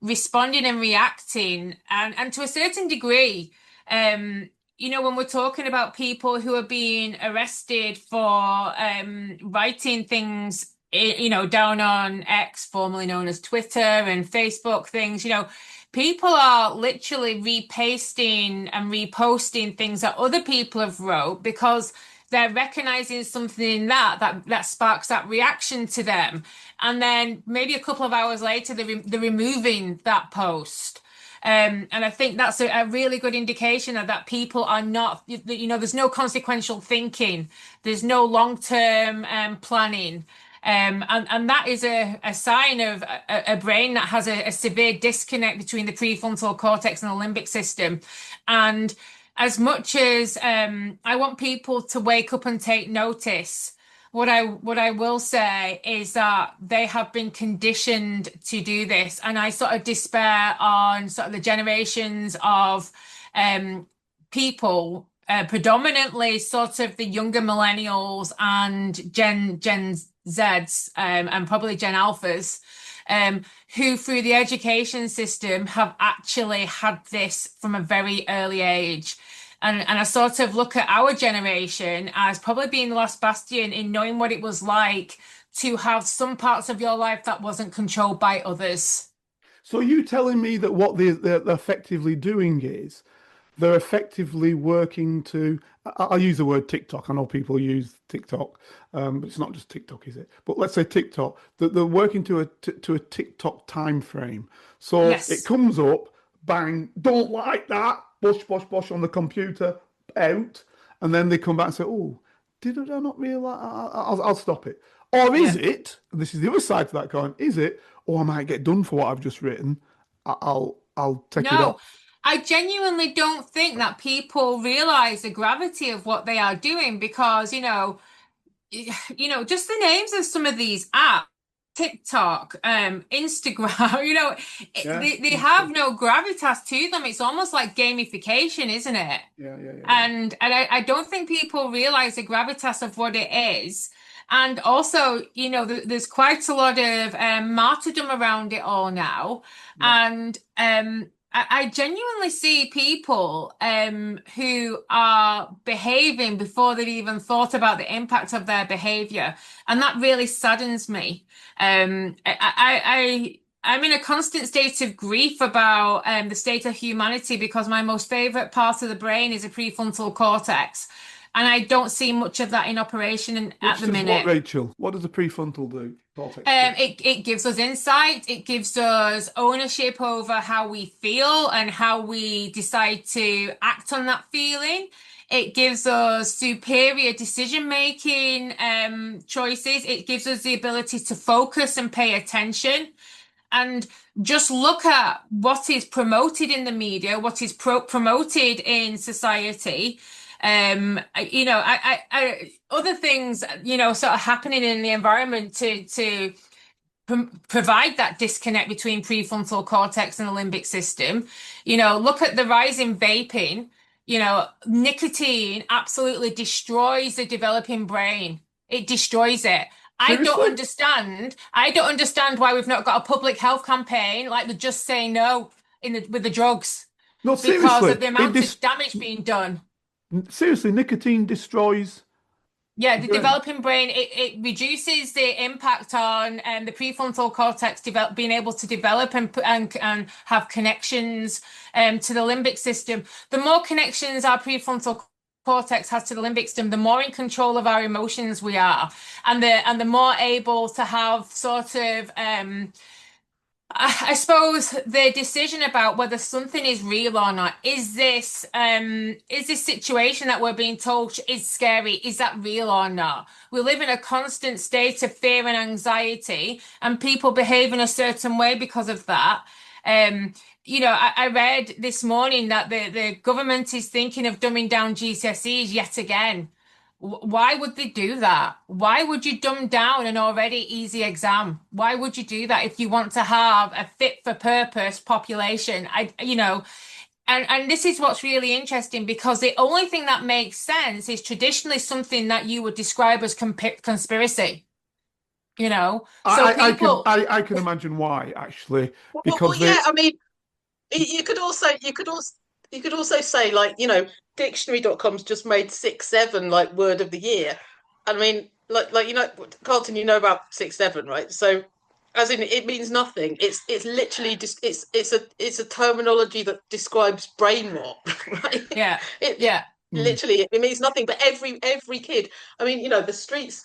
responding and reacting, and to a certain degree, when we're talking about people who are being arrested for writing things, down on X, formerly known as Twitter, and Facebook things, people are literally repasting and reposting things that other people have wrote because they're recognizing something in that sparks that reaction to them. And then maybe a couple of hours later, they're removing that post. And I think that's a really good indication that people are not, there's no consequential thinking. There's no long-term planning. And that is a sign of a brain that has a severe disconnect between the prefrontal cortex and the limbic system. And as much as I want people to wake up and take notice, what I will say is that they have been conditioned to do this, and I sort of despair on sort of the generations of people, predominantly sort of the younger millennials and Gen Zs, and probably Gen Alphas, who through the education system have actually had this from a very early age. And I sort of look at our generation as probably being the last bastion in knowing what it was like to have some parts of your life that wasn't controlled by others. So you telling me that what they're effectively doing is they're effectively working to, I'll use the word TikTok. I know people use TikTok, but it's not just TikTok, is it? But let's say TikTok, that they're working to a TikTok time frame. So Yes. It comes up, bang, don't like that, bosh, bosh, bosh on the computer, out. And then they come back and say, oh, did I not realize? I'll stop it. Or is it, and this is the other side to that coin, is it, oh, I might get done for what I've just written. I'll take it No, off. I genuinely don't think that people realize the gravity of what they are doing because, just the names of some of these apps, TikTok, Instagram, they have no gravitas to them. It's almost like gamification, isn't it? Yeah. And I don't think people realize the gravitas of what it is. And also, there's quite a lot of martyrdom around it all now. Yeah. And I genuinely see people who are behaving before they've even thought about the impact of their behavior. And that really saddens me. I'm in a constant state of grief about the state of humanity because my most favorite part of the brain is the prefrontal cortex. And I don't see much of that in operation at the minute. What, Rachel? What does the prefrontal do? It gives us insight. It gives us ownership over how we feel and how we decide to act on that feeling. It gives us superior decision-making choices. It gives us the ability to focus and pay attention. And just look at what is promoted in the media, what is promoted in society. Other things, sort of happening in the environment to provide that disconnect between prefrontal cortex and the limbic system. Look at the rise in vaping. Nicotine absolutely destroys the developing brain. It destroys it. I don't understand why we've not got a public health campaign like the Just Say No with the drugs. No, Because seriously, of the amount of damage being done. Seriously, nicotine destroys Yeah, the the brain. developing brain, it reduces the impact on the prefrontal cortex being able to develop and have connections to the limbic system. The more connections our prefrontal cortex has to the limbic system, the more in control of our emotions we are, and the more able to have sort of I suppose the decision about whether something is real or not, is this situation that we're being told is scary, is that real or not? We live in a constant state of fear and anxiety, and people behave in a certain way because of that. Um, I read this morning that the government is thinking of dumbing down GCSEs yet again. Why would they do that? Why would you dumb down an already easy exam? Why would you do that if you want to have a fit for purpose population? And this is what's really interesting because the only thing that makes sense is traditionally something that you would describe as conspiracy, So people, I can imagine why, actually, Well, because yeah. they. I mean, you could also say, like, dictionary.com's just made 6-7 like word of the year. I mean, like Carlton, about 6-7, right? So, as in, it means nothing. It's literally just it's a terminology that describes brain rot, right? yeah, It yeah. Mm, literally, it means nothing. But every kid, I mean, the streets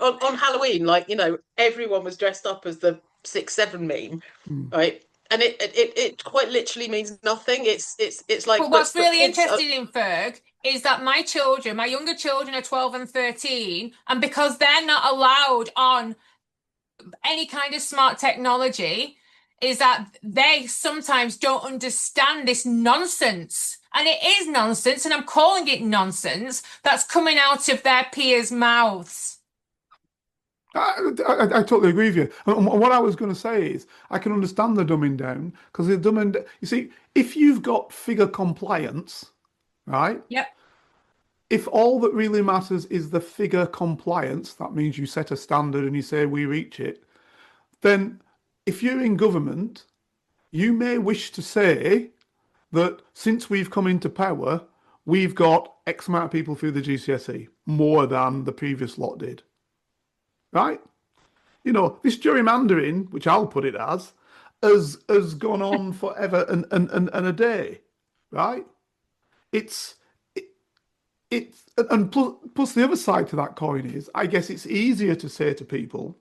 on Halloween, like, everyone was dressed up as the 6-7 meme, mm. right? And it quite literally means nothing. It's like, But but what's but really kids are. interesting in Ferg is that my younger children are 12 and 13, and because they're not allowed on any kind of smart technology, is that they sometimes don't understand this nonsense. And it is nonsense, and I'm calling it nonsense that's coming out of their peers' mouths. I totally agree with you. And what I was going to say is, I can understand the dumbing down because the dumbing. You see, if you've got figure compliance, right? Yep. If all that really matters is the figure compliance, that means you set a standard and you say we reach it. Then, if you're in government, you may wish to say that since we've come into power, we've got X amount of people through the GCSE, more than the previous lot did, right? This gerrymandering, which I'll put it as, has gone on forever and a day, right? It's it's and plus the other side to that coin is, I guess it's easier to say to people,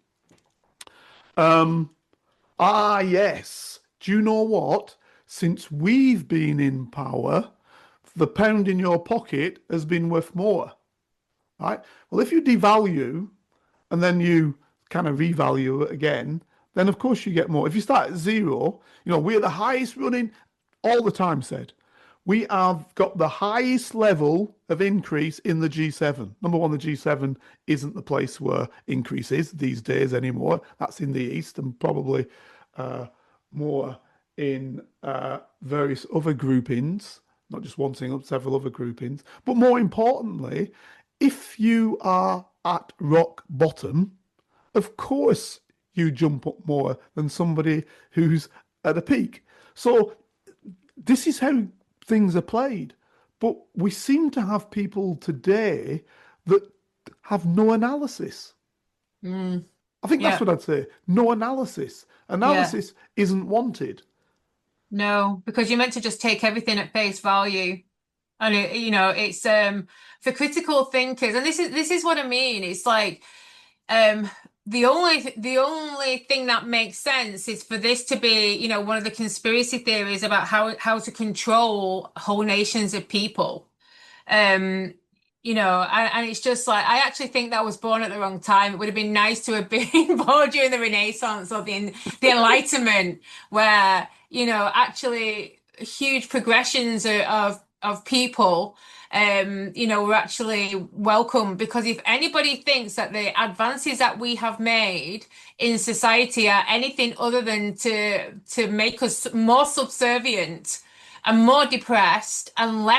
yes, do you know what? Since we've been in power, the pound in your pocket has been worth more, right? Well, if you devalue and then you kind of revalue it again, then of course you get more. If you start at zero, we're the highest running all the time said. We have got the highest level of increase in the G7. Number one, the G7 isn't the place where increase is these days anymore. That's in the East and probably more in various other groupings, not just one single, several other groupings. But more importantly, if you are at rock bottom, of course you jump up more than somebody who's at a peak. So this is how things are played. But we seem to have people today that have no analysis. Mm, I think that's yeah. what I'd say. No analysis. Yeah. Analysis isn't wanted. No, because you're meant to just take everything at face value. And it's for critical thinkers, and this is what I mean. It's like um the only thing that makes sense is for this to be, one of the conspiracy theories about how to control whole nations of people. Um, and it's just like I actually think that was born at the wrong time. It would have been nice to have been born during the Renaissance or the Enlightenment, where actually huge progressions of people were actually welcome. Because if anybody thinks that the advances that we have made in society are anything other than to make us more subservient and more depressed and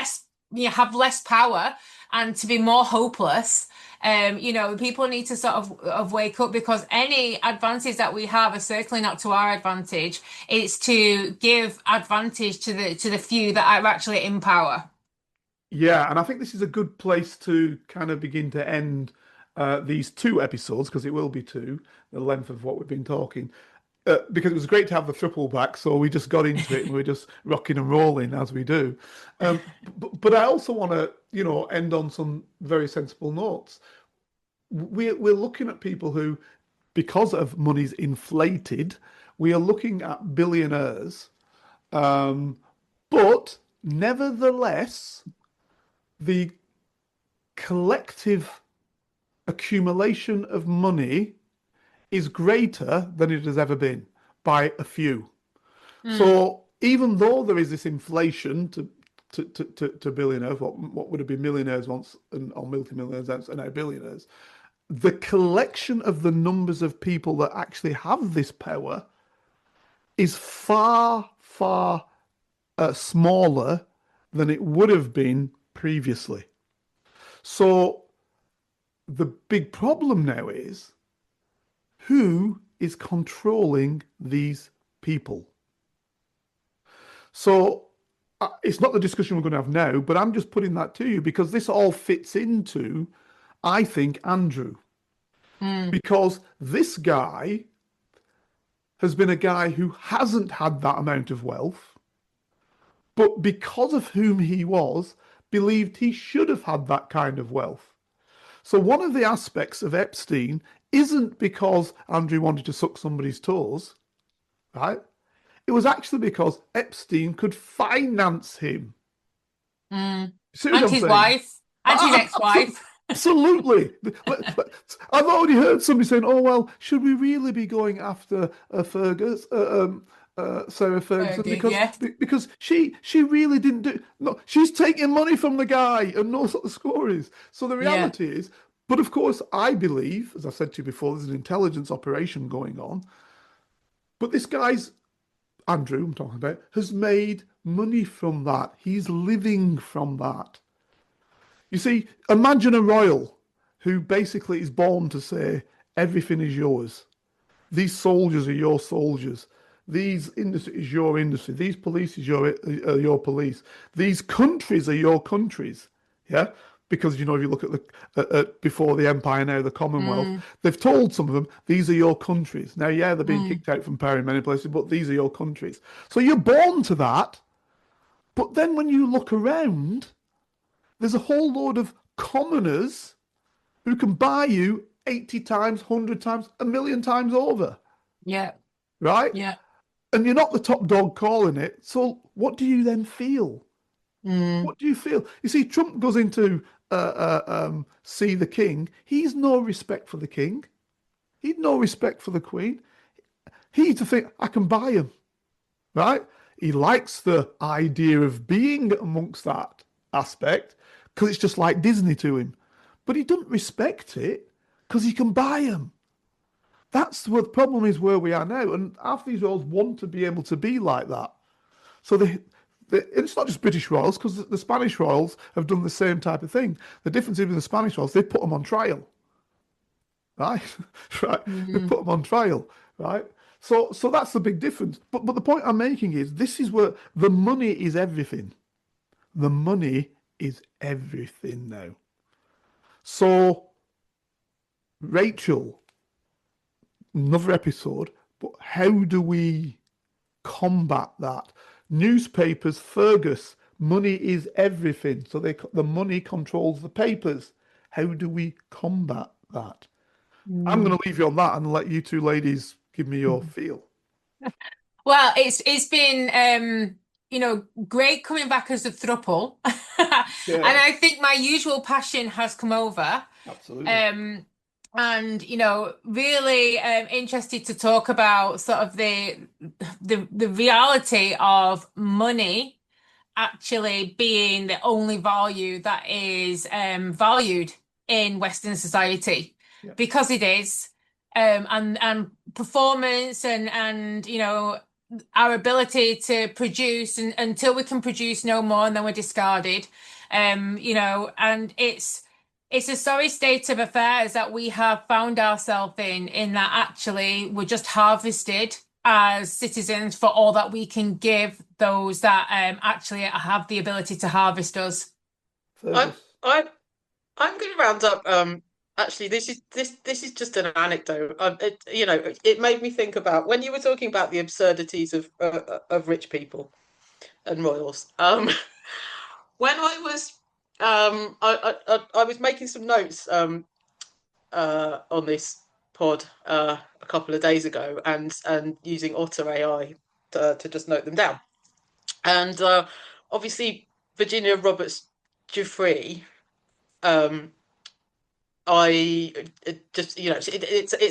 have less power and to be more hopeless. People need to sort of wake up, because any advances that we have are certainly not to our advantage. It's to give advantage to the few that are actually in power. Yeah, and I think this is a good place to kind of begin to end these two episodes, because it will be two, the length of what we've been talking. Because it was great to have the triple back, so we just got into it and we're just rocking and rolling as we do. But I also want to, end on some very sensible notes. We're looking at people who, because of money's inflated, we are looking at billionaires. But nevertheless, the collective accumulation of money is greater than it has ever been by a few. So even though there is this inflation to billionaires, what would have been millionaires once, or multimillionaires and now billionaires, the collection of the numbers of people that actually have this power is far, far smaller than it would have been previously. So the big problem now is, who is controlling these people? So it's not the discussion we're going to have now, but I'm just putting that to you because this all fits into, I think, Andrew. Because this guy has been a guy who hasn't had that amount of wealth, but because of whom he was, believed he should have had that kind of wealth. So one of the aspects of Epstein isn't because Andrew wanted to suck somebody's toes, right? It was actually because Epstein could finance him. And his his wife, and his ex-wife. Absolutely. I've already heard somebody saying, "Oh well, should we really be going after Fergus, Sarah Ferguson, because she really didn't do no, she's taking money from the guy and knows what the score is." So the reality is, but of course, I believe, as I said to you before, there's an intelligence operation going on. But this guy's Andrew, I'm talking about, has made money from that. He's living from that. You see, imagine a royal who basically is born to say, everything is yours. These soldiers are your soldiers. These industry is your industry. These police is your police. These countries are your countries. Yeah? Because, if you look at before the empire, now the Commonwealth, they've told some of them, these are your countries. Now, they're being kicked out from power in many places, but these are your countries. So you're born to that. But then when you look around, there's a whole load of commoners who can buy you 80 times, 100 times, a million times over. Yeah. Right? Yeah. And you're not the top dog calling it. So what do you then feel? What do you feel? You see, Trump goes into see the king. He's no respect for the king. He's no respect for the queen. He's to think, I can buy him. Right? He likes the idea of being amongst that aspect because it's just like Disney to him. But he doesn't respect it because he can buy them. That's what the problem is where we are now. And half these royals want to be able to be like that. So it's not just British royals, because the Spanish royals have done the same type of thing. The difference is with the Spanish royals, they put them on trial. Right? Right? They put them on trial. Right? So that's the big difference. But the point I'm making is, this is where the money is everything. The money is everything now. So, Rachel, another episode, but how do we combat that? Newspapers, Fergus, money is everything. So the money controls the papers. How do we combat that? I'm going to leave you on that and let you two ladies give me your feel. Well, it's been great coming back as a thruple. And I think my usual passion has come over. Absolutely. And really interested to talk about sort of the reality of money actually being the only value that is valued in Western society, because it is, and performance and our ability to produce, and until we can produce no more, and then we're discarded, and it's a sorry state of affairs that we have found ourselves in that actually we're just harvested as citizens for all that we can give those that actually have the ability to harvest us. Fergus. I'm going to round up. Actually, this is just an anecdote. It made me think about when you were talking about the absurdities of rich people and royals. When I was I was making some notes on this pod a couple of days ago, and using Otter AI to just note them down. And obviously, Virginia Roberts Giuffre. It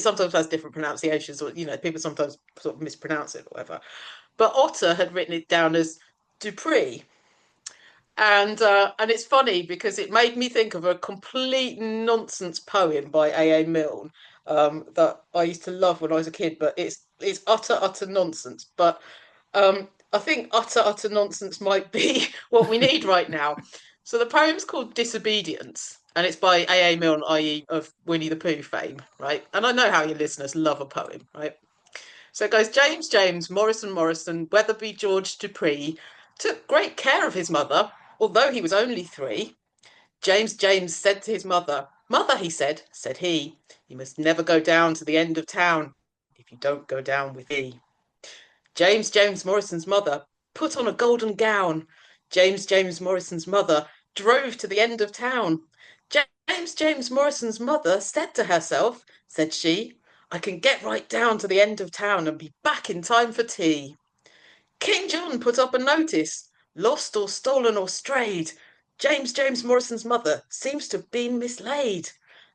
sometimes has different pronunciations, or people sometimes sort of mispronounce it or whatever. But Otter had written it down as Dupree, and it's funny because it made me think of a complete nonsense poem by A.A. Milne that I used to love when I was a kid. But it's utter nonsense. But I think utter nonsense might be what we need right now. So the poem's called Disobedience, and it's by A.A. Milne, i.e. of Winnie the Pooh fame, right? And I know how your listeners love a poem, right? So it goes, James, Morrison, Weatherby George Dupree took great care of his mother, although he was only 3. James said to his mother, Mother, he said he, you must never go down to the end of town if you don't go down with me. James Morrison's mother put on a golden gown. James Morrison's mother drove to the end of town. James Morrison's mother said to herself, said she, I can get right down to the end of town and be back in time for tea. King John put up a notice, lost or stolen or strayed. James Morrison's mother seems to have been mislaid.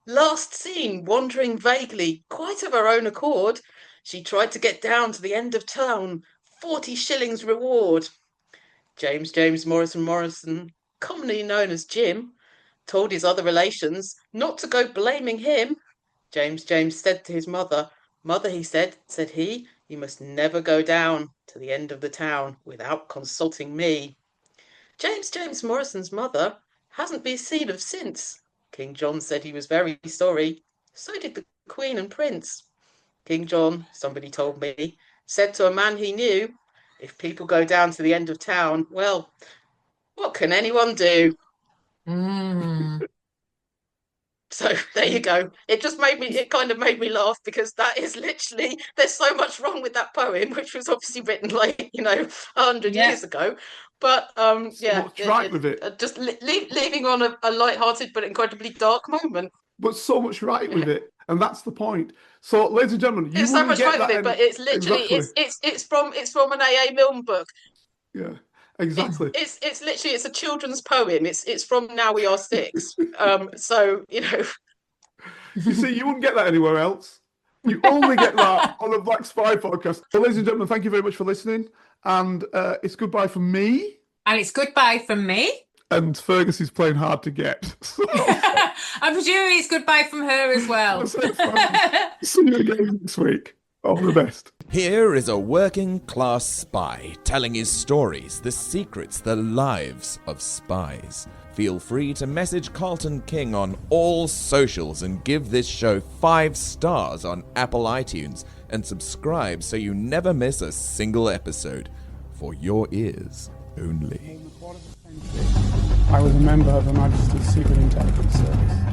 Last seen wandering vaguely, quite of her own accord. She tried to get down to the end of town, 40 shillings reward. James Morrison, commonly known as Jim, told his other relations not to go blaming him. James said to his mother, Mother, he said he, you must never go down to the end of the town without consulting me. James Morrison's mother hasn't been seen of since. King John said he was very sorry. So did the Queen and Prince. King John, somebody told me, said to a man he knew, if people go down to the end of town, well, what can anyone do? So there you go. It kind of made me laugh, because that is literally, there's so much wrong with that poem, which was obviously written 100 years ago. But what's right with it? Just leaving on a light-hearted but incredibly dark moment. But so much right with it, and that's the point. So, ladies and gentlemen, there's so much right with it, but it's literally it's from an A.A. Milne book. Yeah, exactly. It's literally a children's poem. It's from Now We Are 6. So You see, you wouldn't get that anywhere else. You only get that on the Black Spy podcast. So, ladies and gentlemen, thank you very much for listening. And it's goodbye from me. And it's goodbye from me. And Fergus is playing hard to get. So. I'm presuming it's goodbye from her as well. See you again next week. All the best. Here is a working class spy telling his stories, the secrets, the lives of spies. Feel free to message Carlton King on all socials and give this show 5 stars on Apple iTunes and subscribe so you never miss a single episode. For your ears only. I was a member of Her Majesty's Secret Intelligence Service.